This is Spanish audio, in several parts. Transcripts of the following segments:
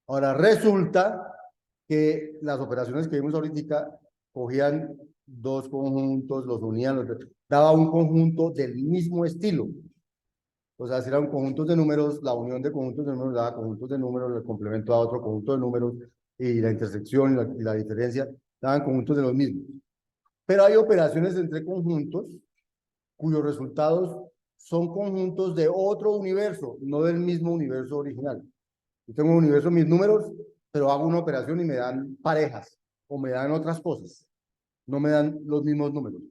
Ahora resulta que las operaciones que vimos ahorita cogían dos conjuntos, los unían, daba un conjunto del mismo estilo. O sea, si era un conjunto de números, la unión de conjuntos de números daba conjuntos de números, el complemento a otro conjunto de números, y la intersección y la diferencia daban conjuntos de los mismos. Pero hay operaciones entre conjuntos cuyos resultados son conjuntos de otro universo, no del mismo universo original. Yo tengo un universo, mis números, pero hago una operación y me dan parejas o me dan otras cosas. No me dan los mismos números.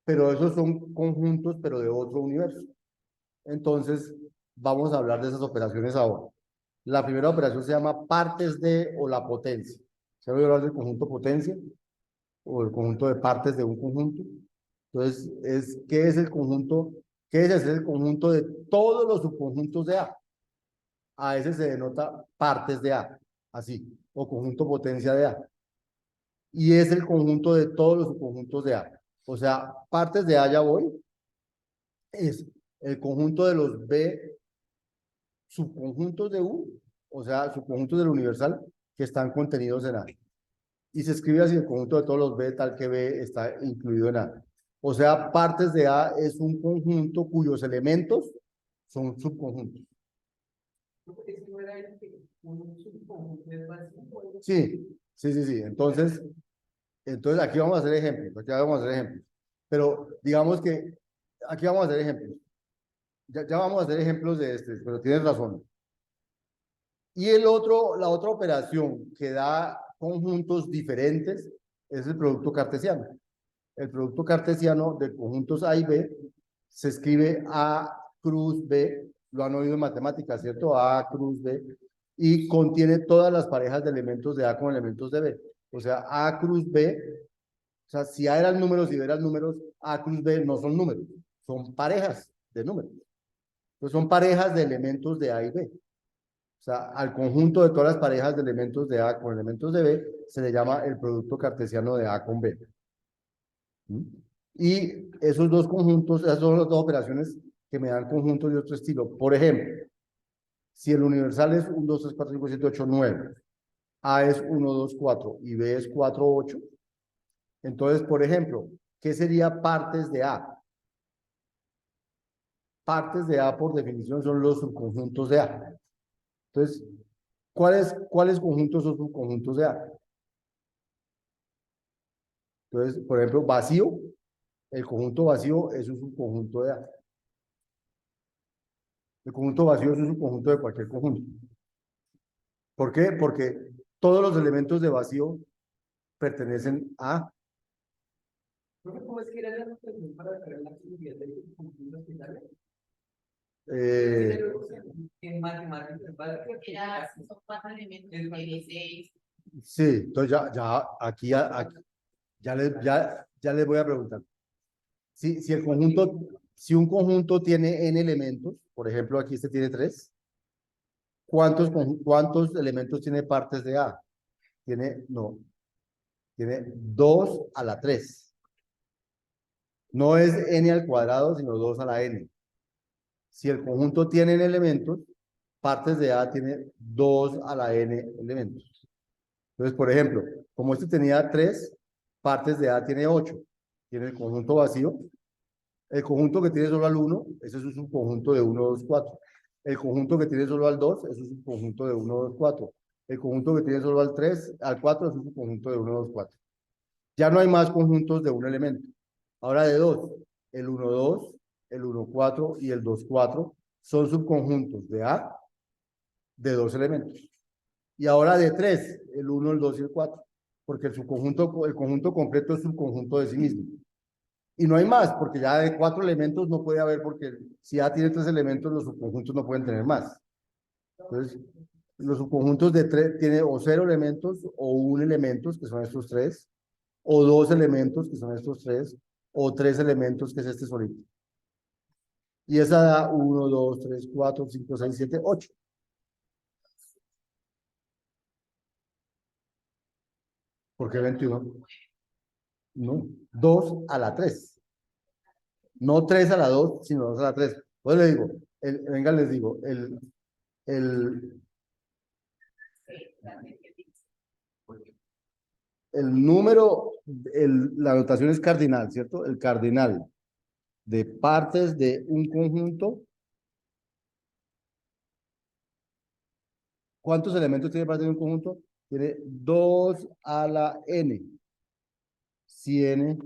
Pero esos son conjuntos, pero de otro universo. Entonces, vamos a hablar de esas operaciones ahora. La primera operación se llama partes de o la potencia. Se va a hablar del conjunto potencia o el conjunto de partes de un conjunto. Entonces, ¿qué es el conjunto? ¿Qué es el conjunto de todos los subconjuntos de A? A ese se denota partes de A, así, o conjunto potencia de A. Y es el conjunto de todos los subconjuntos de A. O sea, partes de A, ya voy, es el conjunto de los B subconjuntos de U, o sea, subconjuntos del universal que están contenidos en A. Y se escribe así el conjunto de todos los B tal que B está incluido en A. O sea, partes de A es un conjunto cuyos elementos son subconjuntos. Sí, sí, sí, sí. Entonces aquí vamos a hacer ejemplos, aquí vamos a hacer ejemplos. Pero digamos que aquí vamos a hacer ejemplos. Ya vamos a hacer ejemplos de este, pero tienes razón. Y la otra operación que da conjuntos diferentes es el producto cartesiano. El producto cartesiano de conjuntos A y B se escribe A cruz B, lo han oído en matemáticas, ¿cierto? A cruz B, y contiene todas las parejas de elementos de A con elementos de B. O sea, A cruz B, o sea, si A eran números y B eran números, A cruz B no son números, son parejas de números. Entonces son parejas de elementos de A y B. O sea, al conjunto de todas las parejas de elementos de A con elementos de B se le llama el producto cartesiano de A con B. ¿Mm? Y esos dos conjuntos, esas son las dos operaciones que me dan conjuntos de otro estilo. Por ejemplo, si el universal es 1, 2, 3, 4, 5, 7, 8, 9, A es 1, 2, 4 y B es 4, 8, entonces, por ejemplo, ¿qué sería partes de A? Partes de A, por definición, son los subconjuntos de A. Entonces, ¿cuáles conjuntos son subconjuntos de A? Entonces, por ejemplo, vacío, el conjunto vacío es un subconjunto de A. El conjunto vacío es un subconjunto de cualquier conjunto. ¿Por qué? Porque todos los elementos de vacío pertenecen a... ¿Cómo es que era la notación para sacar la actividad de los conjuntos finales? En matemáticas básicas Son cuatro elementos de seis. Sí, entonces aquí ya les voy a preguntar. Si el conjunto, si un conjunto tiene n elementos, por ejemplo, aquí este tiene 3, ¿cuántos elementos tiene partes de A? Tiene 2 a la 3. No es n al cuadrado, sino 2 a la n. Si el conjunto tiene n elementos, partes de A tiene 2 a la n elementos. Entonces, por ejemplo, como este tenía 3, partes de A tiene 8. Tiene el conjunto vacío. El conjunto que tiene solo al 1, ese es un conjunto de 1, 2, 4. El conjunto que tiene solo al 2, eso es un conjunto de 1, 2, 4. El conjunto que tiene solo al 3, al 4, es un conjunto de 1, 2, 4. Ya no hay más conjuntos de un elemento. Ahora de 2. El 1, 2, el 1, 4 y el 2, 4 son subconjuntos de A de 2 elementos. Y ahora de 3, el 1, el 2 y el 4. Porque el conjunto completo es subconjunto de sí mismo. Y no hay más, porque ya de 4 elementos no puede haber, porque si A tiene 3 elementos, los subconjuntos no pueden tener más. Entonces, los subconjuntos de 3 tienen o 0 elementos o 1 elementos, que son estos 3, o 2 elementos, que son estos 3, o 3 elementos, que es este solito. Y esa da 1, 2, 3, 4, 5, 6, 7, 8. ¿Por qué 21? No, 2 a la 3. No 3 a la 2, sino 2 a la 3. Pues le digo, venga, les digo, el El número, la notación es cardinal, ¿cierto? El cardinal de partes de un conjunto. ¿Cuántos elementos tiene parte de un conjunto? Tiene 2 a la n. Si n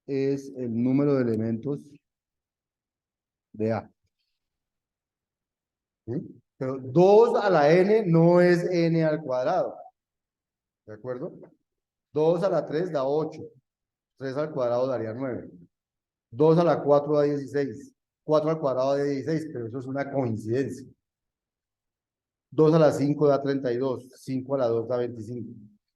es el número de elementos de A. ¿Sí? Pero 2 a la n no es n al cuadrado. ¿De acuerdo? 2 a la 3 da 8. 3 al cuadrado daría 9. 2 a la 4 da 16. 4 al cuadrado da 16, pero eso es una coincidencia. 2 a la 5 da 32. 5 a la 2 da 25.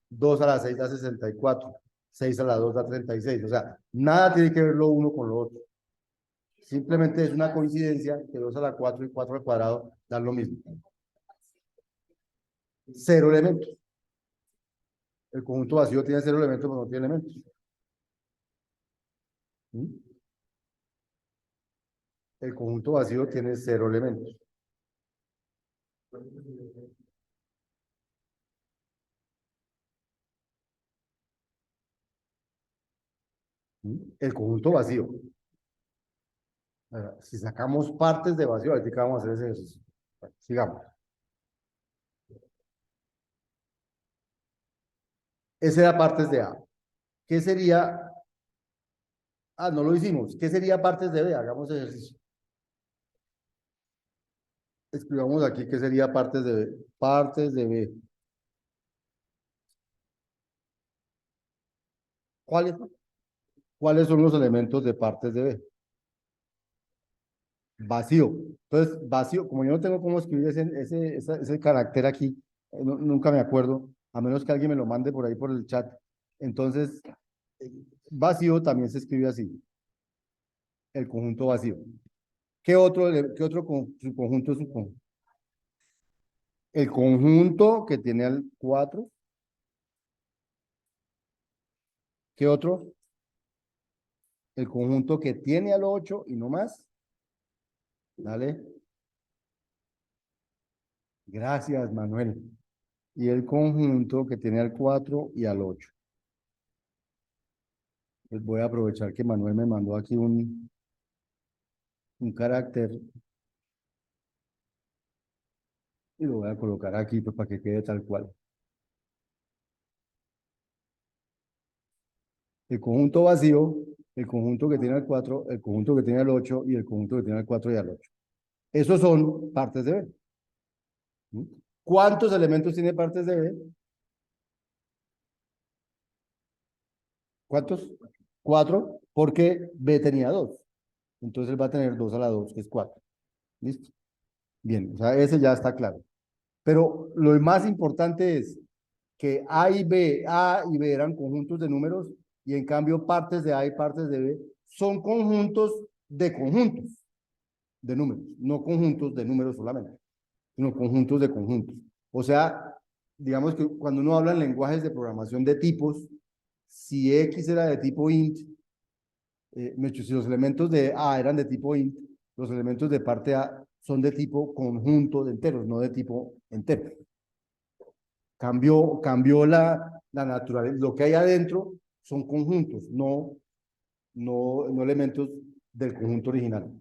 2 a la 6 da 64. 6 a la 2 da 36. O sea, nada tiene que ver lo uno con lo otro. Simplemente es una coincidencia que 2 a la 4 y 4 al cuadrado dan lo mismo. 0 elementos. El conjunto vacío tiene 0 elementos, pero no tiene elementos. ¿Mm? El conjunto vacío tiene 0 elementos. ¿Mm? El conjunto vacío. Ahora, si sacamos partes de vacío, ahorita vamos a hacer ese ejercicio. Bueno, sigamos. Ese era partes de A. ¿Qué sería? Ah, no lo hicimos. ¿Qué sería partes de B? Hagamos ejercicio. Escribamos aquí qué sería partes de B. Partes de B. ¿Cuáles? ¿Cuáles son los elementos de partes de B? Vacío. Entonces, vacío, como yo no tengo cómo escribir ese carácter aquí, nunca me acuerdo, a menos que alguien me lo mande por ahí por el chat. Entonces, vacío también se escribe así, el conjunto vacío. ¿Qué otro subconjunto es subconjunto? El conjunto que tiene al 4. ¿Qué otro? El conjunto que tiene al 8 y no más. ¿Vale? Gracias, Manuel. Y el conjunto que tiene al 4 y al 8. Pues voy a aprovechar que Manuel me mandó aquí un carácter y lo voy a colocar aquí pues, para que quede tal cual. El conjunto vacío, el conjunto que tiene al 4, el conjunto que tiene al 8 y el conjunto que tiene al 4 y al 8. Esos son partes de B. ¿Mm? ¿Cuántos elementos tiene partes de B? ¿Cuántos? 4, porque B tenía 2. Entonces él va a tener 2 a la 2, que es 4. ¿Listo? Bien, o sea, ese ya está claro. Pero lo más importante es que A y B eran conjuntos de números y en cambio partes de A y partes de B son conjuntos de números, no conjuntos de números solamente, sino conjuntos de conjuntos. O sea, digamos que cuando uno habla en lenguajes de programación de tipos, si X era de tipo int, si los elementos de A eran de tipo int, los elementos de parte A son de tipo conjunto de enteros, no de tipo entero. Cambió la naturaleza. Lo que hay adentro son conjuntos, no elementos del conjunto original.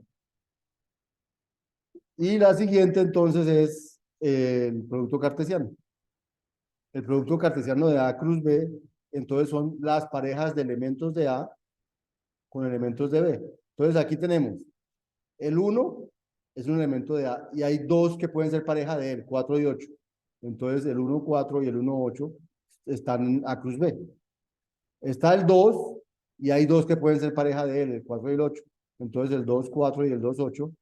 Y la siguiente entonces es el producto cartesiano. El producto cartesiano de A cruz B, entonces son las parejas de elementos de A con elementos de B. Entonces aquí tenemos el 1 es un elemento de A y hay dos que pueden ser pareja de él, 4 y 8. Entonces el 1, 4 y el 1, 8 están en A cruz B. Está el 2 y hay dos que pueden ser pareja de él, el 4 y el 8. Entonces el 2, 4 y el 2, 8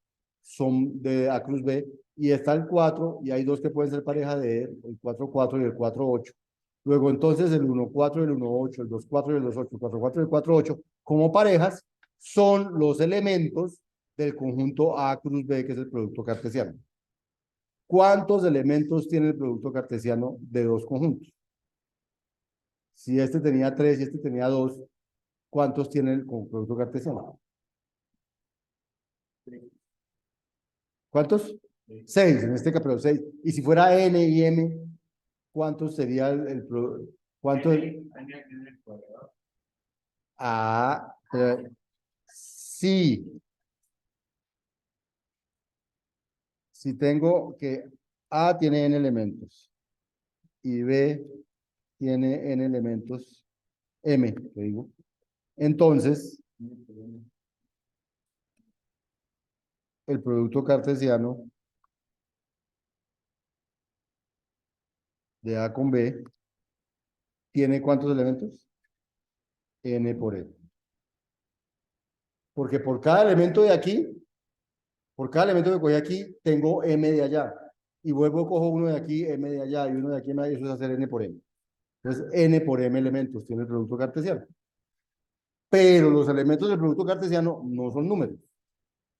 son de A cruz B. Y está el 4 y hay dos que pueden ser pareja de él, el 4, 4 y el 4, 8. Luego entonces el 1, 4 y el 1, 8, el 2, 4 y el 2, 8, el 4, 4 y el 4, 8, como parejas, son los elementos del conjunto A cruz B, que es el producto cartesiano. ¿Cuántos elementos tiene el producto cartesiano de dos conjuntos? Si este tenía 3 y este tenía 2, ¿cuántos tiene el producto cartesiano? ¿Cuántos? 6, en este caso 6. Y si fuera n y m, ¿cuánto sería cuánto? Ah, sí. Si tengo que A tiene n elementos y B tiene n elementos, m, te digo. Entonces, el producto cartesiano de A con B tiene ¿cuántos elementos? N por N. Porque por cada elemento de aquí, por cada elemento que cogí aquí, tengo m de allá. Y vuelvo, cojo uno de aquí, m de allá, y uno de aquí, m de allá, y eso es hacer n por m. Entonces, n por m elementos tiene el producto cartesiano. Pero los elementos del producto cartesiano no son números,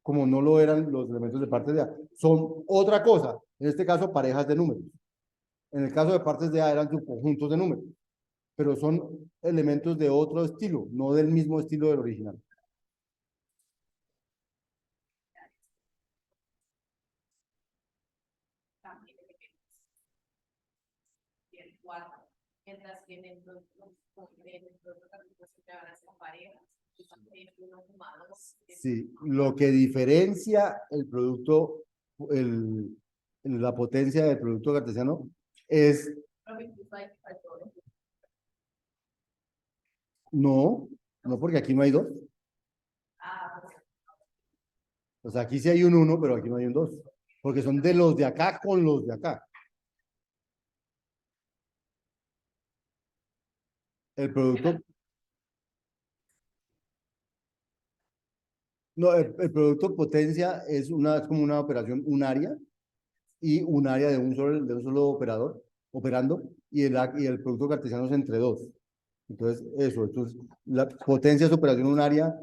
como no lo eran los elementos de partes de A. Son otra cosa, en este caso parejas de números. En el caso de partes de A eran subconjuntos de números, pero son elementos de otro estilo, no del mismo estilo del original. También elementos. Tienen 4. Mientras que en los característicos se van a ser parejas. Sí, lo que diferencia el producto, la potencia del producto cartesiano es no, no porque aquí no hay 2. O sea, aquí sí hay un 1, pero aquí no hay un 2. Porque son de los de acá con los de acá. El producto. No, el producto potencia es como una operación unaria y unaria de un solo operador operando y el producto cartesiano es entre dos. Entonces, entonces, la potencia es operación unaria,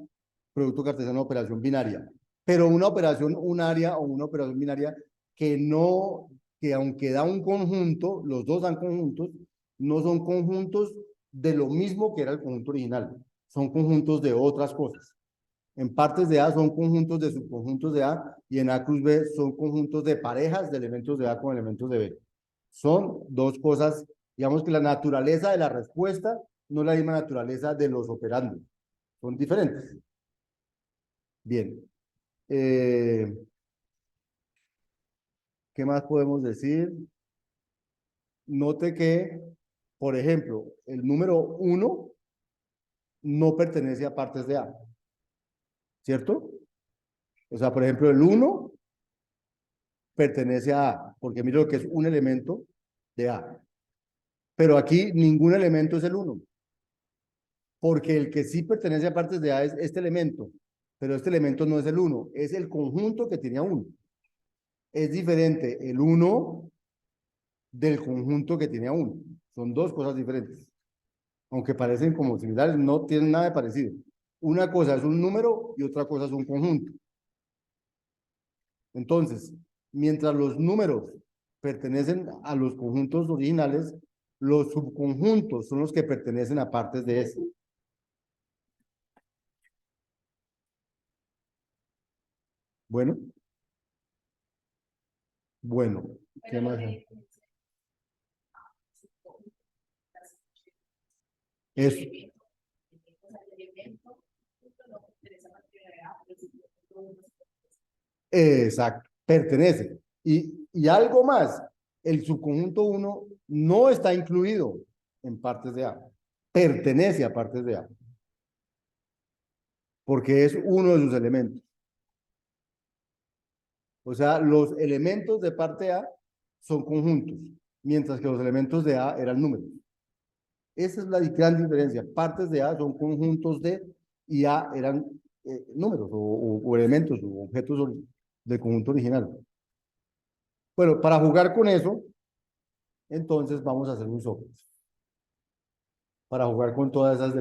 producto cartesiano operación binaria. Pero una operación unaria o una operación binaria que no, que aunque da un conjunto, los dos dan conjuntos, no son conjuntos de lo mismo que era el conjunto original, son conjuntos de otras cosas. En partes de A son conjuntos de subconjuntos de A y en A cruz B son conjuntos de parejas de elementos de A con elementos de B. Son dos cosas, digamos que la naturaleza de la respuesta no es la misma naturaleza de los operandos, son diferentes. Bien. ¿Qué más podemos decir? Note que, por ejemplo, el número 1 no pertenece a partes de A, ¿cierto? O sea, por ejemplo, el 1 pertenece a A, porque mira lo que es un elemento de A. Pero aquí ningún elemento es el 1, porque el que sí pertenece a partes de A es este elemento, pero este elemento no es el 1, es el conjunto que tiene a 1. Es diferente el 1 del conjunto que tiene a 1. Son dos cosas diferentes. Aunque parecen como similares, no tienen nada de parecido. Una cosa es un número y otra cosa es un conjunto. Entonces, mientras los números pertenecen a los conjuntos originales, los subconjuntos son los que pertenecen a partes de ese. Bueno. Bueno, ¿qué más? Eso. Exacto, pertenece. Y algo más, el subconjunto 1 no está incluido en partes de A, pertenece a partes de A, porque es uno de sus elementos. O sea, los elementos de parte A son conjuntos, mientras que los elementos de A eran números. Esa es la gran diferencia. Partes de A son conjuntos de, y A eran números o elementos o objetos del conjunto original. Bueno, para jugar con eso, entonces vamos a hacer un software. Para jugar con todas esas